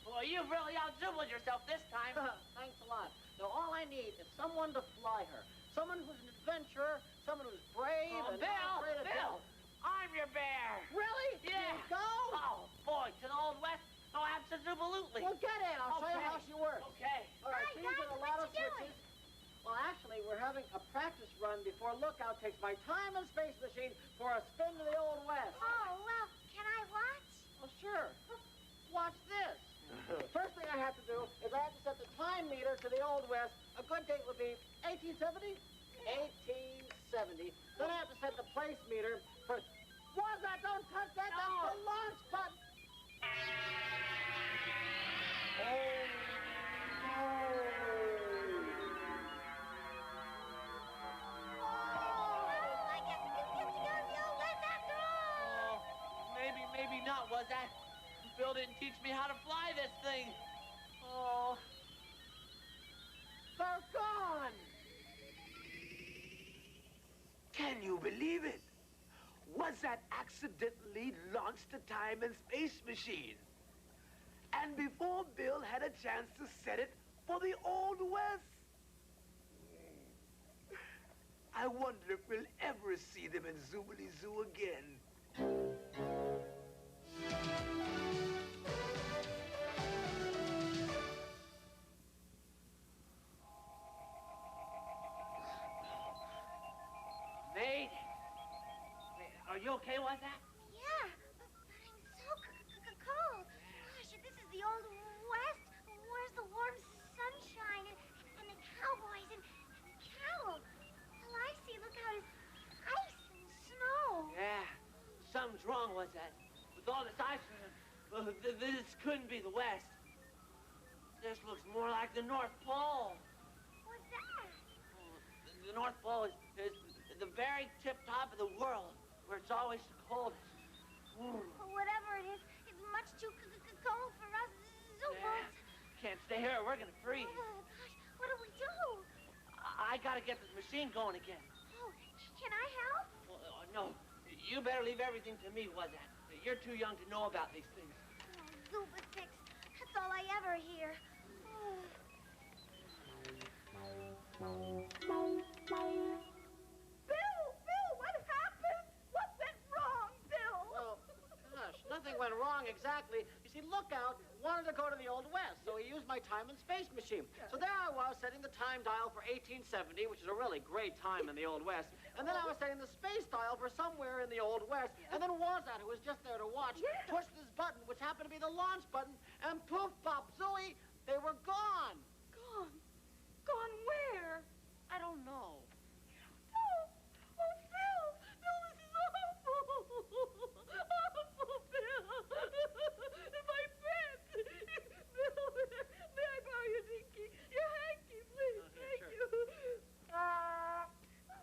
Boy, you've really outdoubled yourself this time. Thanks a lot. Now, all I need is someone to fly her. Someone who's an adventurer, someone who's brave and not afraid of Bill, I'm your bear. Really? Yeah. You go? Oh, boy, to the Old West? Oh, absolutely. Well, get in. I'll show you how she works. Okay. All right, Hi, she's guys, got a lot of what you switches. Well, actually, we're having a practice run before Lookout takes my time and space machine for a spin to the Old West. Oh, well, can I watch? Well, sure. Watch this. First thing I have to do is I have to set the time meter to the Old West. A good date would be 1870? 1870. Then I have to set the place meter for... What's that? Don't touch that. That's the launch button. I guess we can get to go to the Old West after all. Maybe not, was that? Bill didn't teach me how to fly this thing. Oh. They're gone. Can you believe it? Was that accidentally launched the time and space machine? And before Bill had a chance to set it for the Old West. I wonder if we'll ever see them in Zoobly Zoo again. Maid? Are you okay with that? Yeah, but I'm so cold. Gosh, if this is the Old West, where's the warm sunshine and the cowboys and the cattle? All I see, look out, is ice and snow. Yeah, something's wrong with that. With all this ice, this couldn't be the West. This looks more like the North Pole. What's that? The North Pole is the very tip top of the world, where it's always the coldest. Whatever it is, it's much too cold for us Zoomers. Can't stay here or we're gonna freeze. Gosh, what do we do? I gotta get this machine going again. Oh, can I help? No, you better leave everything to me, was that? You're too young to know about these things. Zooba Six, that's all I ever hear. Bill, what happened? What went wrong, Bill? Well, gosh, nothing went wrong exactly. You see, Lookout wanted to go to the Old West, so he used my time and space machine. So there I was, setting the time dial for 1870, which is a really great time in the Old West. And then I was setting the space dial for somewhere in the Old West. And then Wazat, who was just there to watch, pushed this button, which happened to be the launch button, and poof, pop, zooey, they were gone. Gone? Gone where? I don't know. Oh, Phil, this is awful. Awful, Phil. My friends. Bill, may I borrow your dinky? Your hanky, please. Thank you.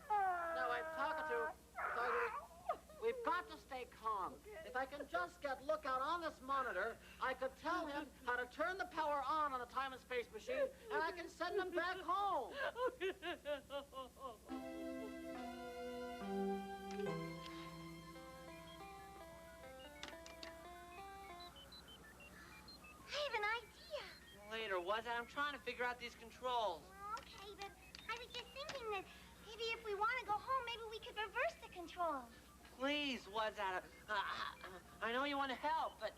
No, I'm talking to. We've got to stay calm. If I can just get Lookout on this monitor, I could tell him how to turn the power on the time and space machine, and I can send him back home. I have an idea. Later, was that? I'm trying to figure out these controls. Okay, but I was just thinking that maybe if we want to go home, maybe we could reverse the controls. Please, was that? I know you want to help, but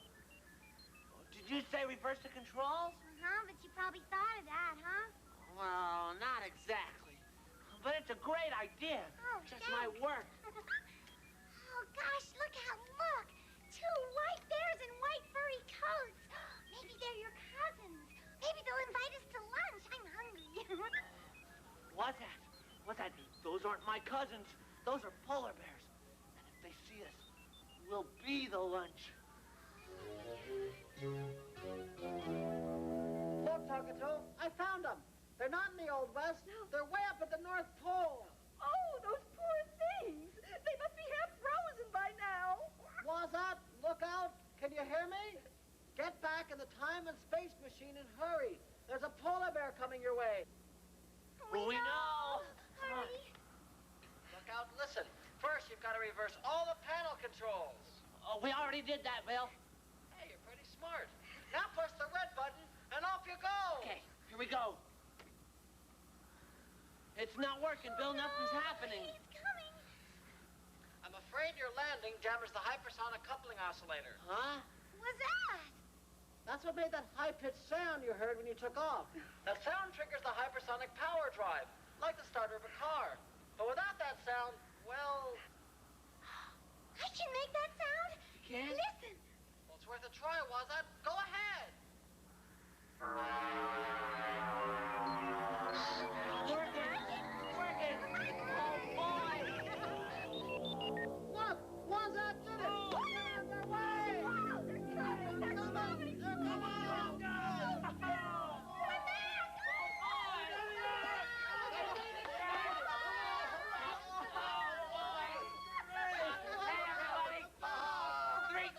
did you say reverse the controls? But you probably thought of that, huh? Well, not exactly. But it's a great idea. Oh, just might work. Oh, gosh, look out, look. Two white bears in white furry coats. Maybe they're your cousins. Maybe they'll invite us to lunch. I'm hungry. What's that? What's that? Those aren't my cousins. Those are polar bears. And if they see us, we'll be the lunch. Look, Tuckatoo, I found them. They're not in the Old West. They're way up at the North Pole. Oh, those poor things. They must be half frozen by now. Wazat, Lookout, can you hear me? Get back in the time and space machine and hurry. There's a polar bear coming your way. We know. Hurry. Lookout, listen. First, you've got to reverse all the panel controls. Oh, we already did that, Bill. Hey, you're pretty smart. Now push the red button, and off you go. Okay, here we go. It's not working, Bill. Nothing's happening. He's coming. I'm afraid your landing damaged the hypersonic coupling oscillator. Huh? What's that? That's what made that high-pitched sound you heard when you took off. That sound triggers the hypersonic power drive, like the starter of a car. But without that sound, well... I can make that sound. You can? Listen. Well, it's worth a try, Wazat. Go ahead. Working. Oh, boy. Look, Wazat did it. They're on their way. They're coming. They're coming.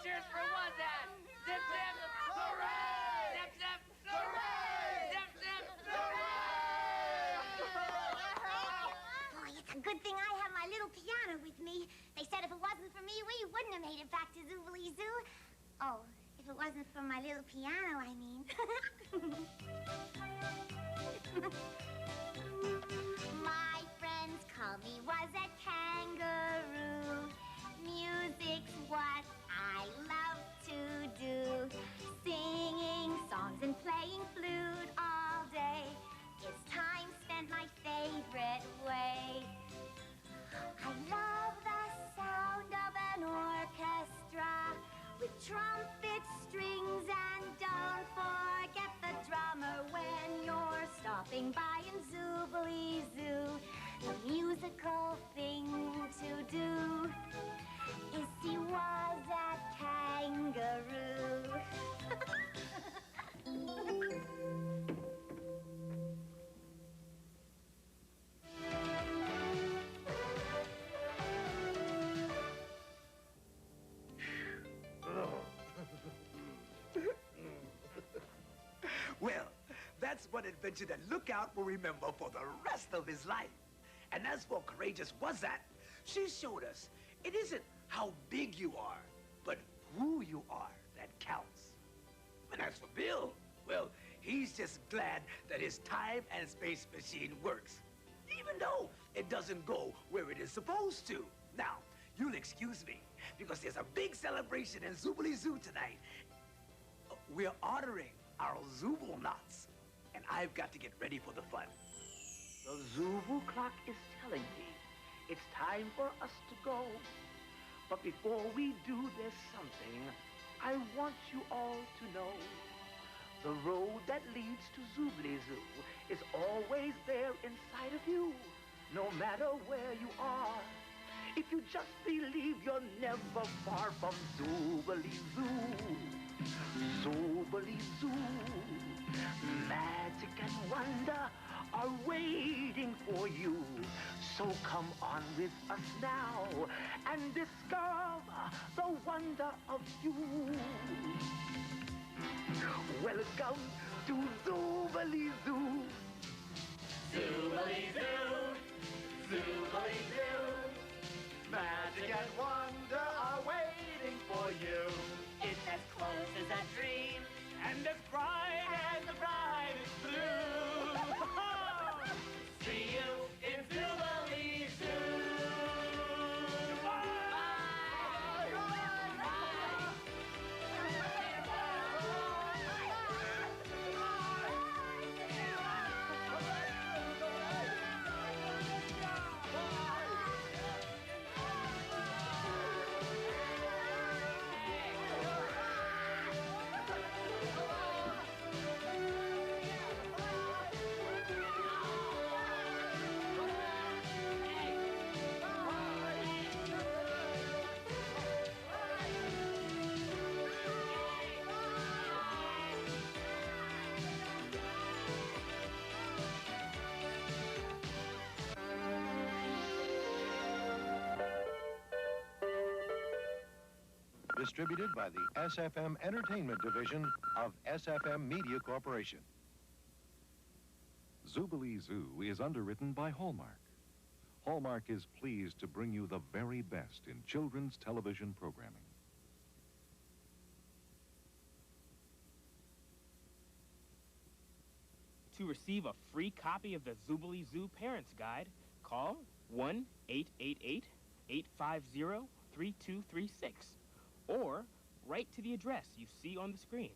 Cheers for what's that? Zip, zip, hooray! Zip, zip, hooray! Zip, zip, hooray! Oh, it's a good thing I have my little piano with me. They said if it wasn't for me, we wouldn't have made it back to Zoobly Zoo. Oh, if it wasn't for my little piano, I mean. My friends call me was a kangaroo. Music's one adventure that Lookout will remember for the rest of his life. And as for Courageous Wazat, she showed us it isn't how big you are, but who you are that counts. And as for Bill, well, he's just glad that his time and space machine works, even though it doesn't go where it is supposed to. Now, you'll excuse me, because there's a big celebration in Zoobilee Zoo tonight. We're honoring our Zooble-Knots, and I've got to get ready for the fun. The Zooble clock is telling me it's time for us to go. But before we do, there's something I want you all to know. The road that leads to Zoobilee Zoo is always there inside of you, no matter where you are. If you just believe you're never far from Zoobilee Zoo. Zoobilee Zoo. Magic and wonder are waiting for you. So come on with us now and discover the wonder of you. Welcome to Zoobilee Zoo. Zoobilee Zoo, Zoobilee Zoo. Magic and wonder are waiting for you. It's as close as a dream, and as bright as the brightest blue. See you in Zoobilee Zoo. Distributed by the SFM Entertainment Division of SFM Media Corporation. Zoobilee Zoo is underwritten by Hallmark. Hallmark is pleased to bring you the very best in children's television programming. To receive a free copy of the Zoobilee Zoo Parents Guide, call 1-888-850-3236 or write to the address you see on the screen.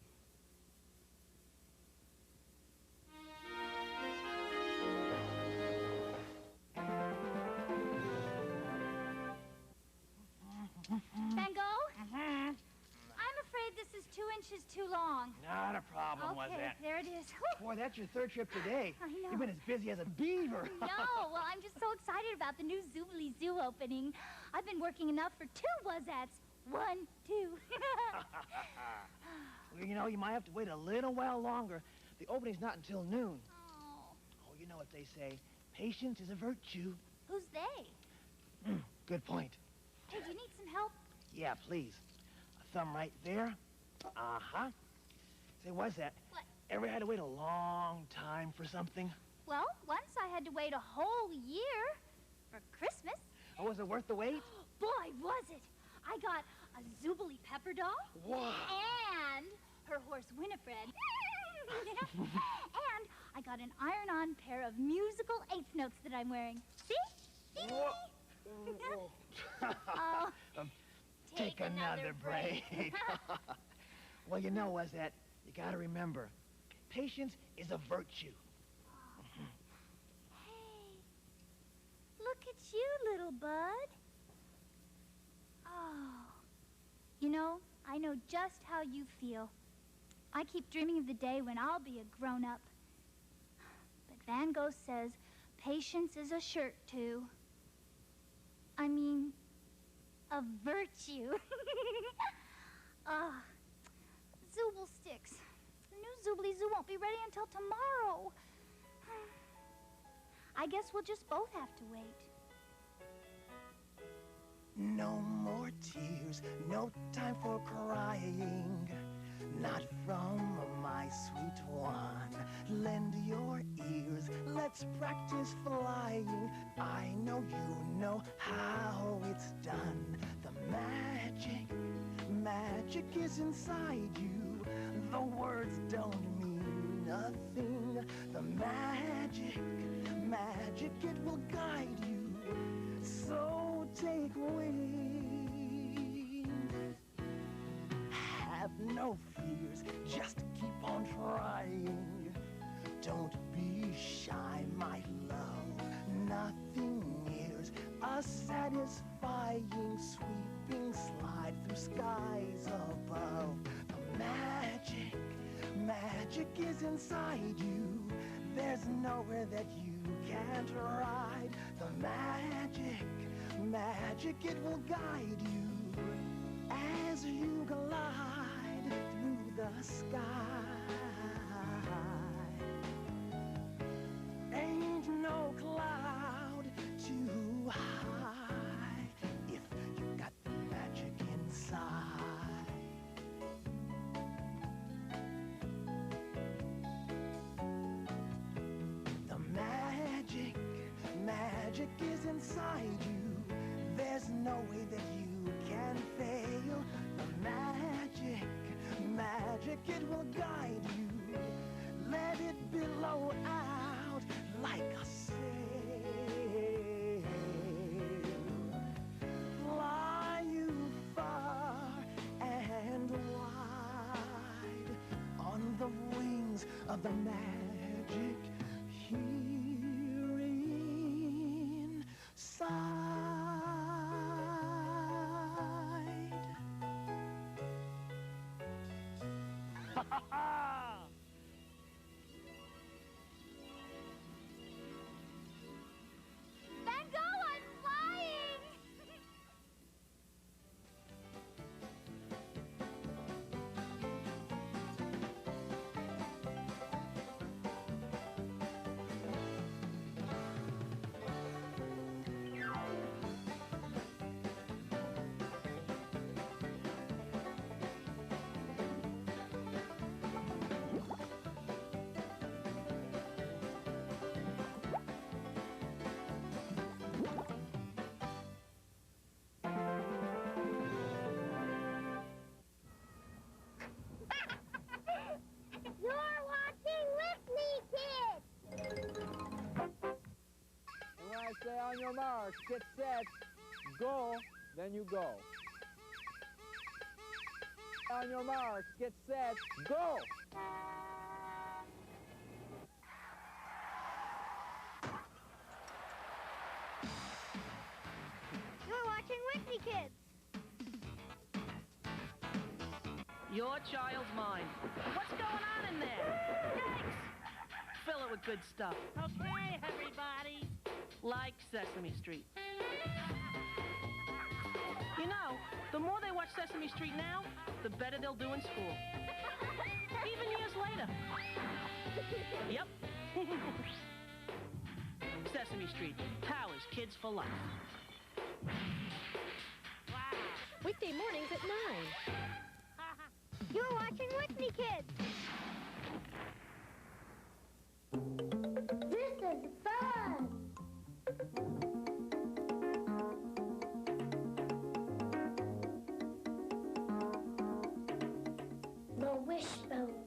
Van Gogh? I'm afraid this is 2 inches too long. Not a problem, was Okay, that? there it is. Boy, that's your third trip today. I know. You've been as busy as a beaver. No, well, I'm just so excited about the new Zoobilee Zoo opening. I've been working enough for 2 Wazats. 1, 2. Well, you know, you might have to wait a little while longer. The opening's not until noon. Oh, you know what they say. Patience is a virtue. Who's they? Good point. Hey, do you need some help? Yeah, please. A thumb right there. Uh-huh. Say, what's that? What? Ever had to wait a long time for something? Well, once I had to wait a whole year for Christmas. Oh, was it worth the wait? Boy, was it. I got a Zoobilee pepper doll. Wow. And her horse Winifred. And I got an iron-on pair of musical eighth notes that I'm wearing. See? Oh, Take another break. Well, you know, was that you gotta remember, patience is a virtue. Hey, look at you, little bud. Oh, you know, I know just how you feel. I keep dreaming of the day when I'll be a grown-up. But Van Gogh says patience is a shirt, too. I mean, a virtue. Zooble sticks. The new Zoobilee Zoo won't be ready until tomorrow. I guess we'll just both have to wait. No more tears, no time for crying. not from my sweet one. Lend your ears, let's practice flying. I know you know how it's done. The magic is inside you. The words don't mean nothing. The magic, it will guide you. So take wings. Have no fears, just keep on trying. Don't be shy, my love. Nothing nears a satisfying sweeping slide through skies above. The magic is inside you. There's nowhere that you can't ride. The magic, it will guide you as you glide through the sky. Ain't no cloud too high if you got the magic inside. The magic is inside you. There's no way that you can fail. The magic, it will guide you. Let it billow out like a sail. Fly you far and wide on the wings of the magic here inside. Van Gogh, I'm flying! You're watching with me, kids! And when I say on your marks, get set, go, then you go. On your marks, get set, go! You're watching with me, kids. Your child's mind. What's going on in there? Yikes! Fill it with good stuff. Okay, everybody. Like Sesame Street. You know, the more they watch Sesame Street now, the better they'll do in school. Even years later. Yep. Sesame Street powers kids for life. Weekday mornings at 9. You're watching with me, kids. This is fun. The wishbone.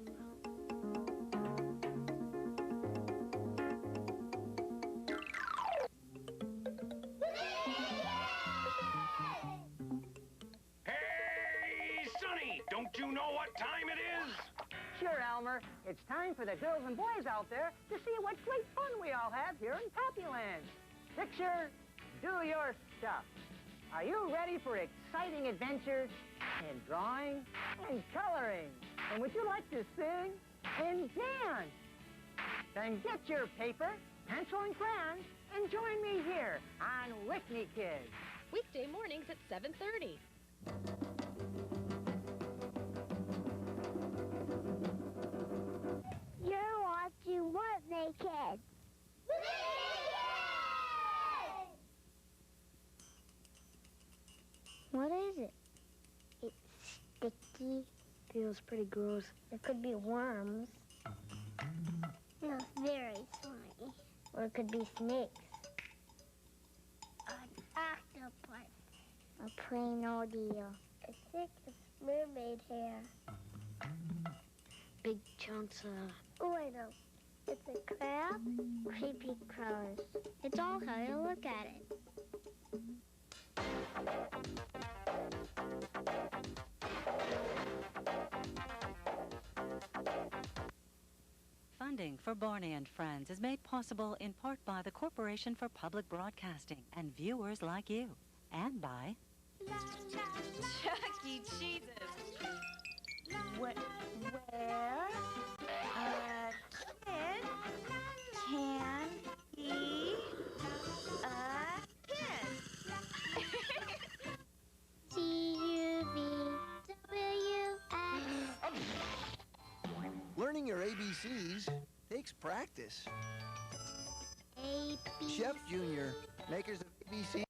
Don't you know what time it is? Sure, Elmer. It's time for the girls and boys out there to see what great fun we all have here in Pappyland. Picture, do your stuff. Are you ready for exciting adventures in drawing and coloring? And would you like to sing and dance? Then get your paper, pencil, and crayons and join me here on Whitney Kids. Weekday mornings at 7:30. You're watching with me, kids. What is it? It's sticky. Feels pretty gross. It could be worms. Feels very slimy. Or it could be snakes. An octopus. A plain old eel. As thick as mermaid hair. Big chunks of... Oh, I know. It's a crab. Creepy crawlers. It's all how you look at it. Funding for Barney and Friends is made possible in part by the Corporation for Public Broadcasting and viewers like you. And by... Chuck E. Cheese's. Where a kid can be a kid. C-U-V-W-X. Learning your ABCs takes practice. A-B. Chef Junior, makers of ABC.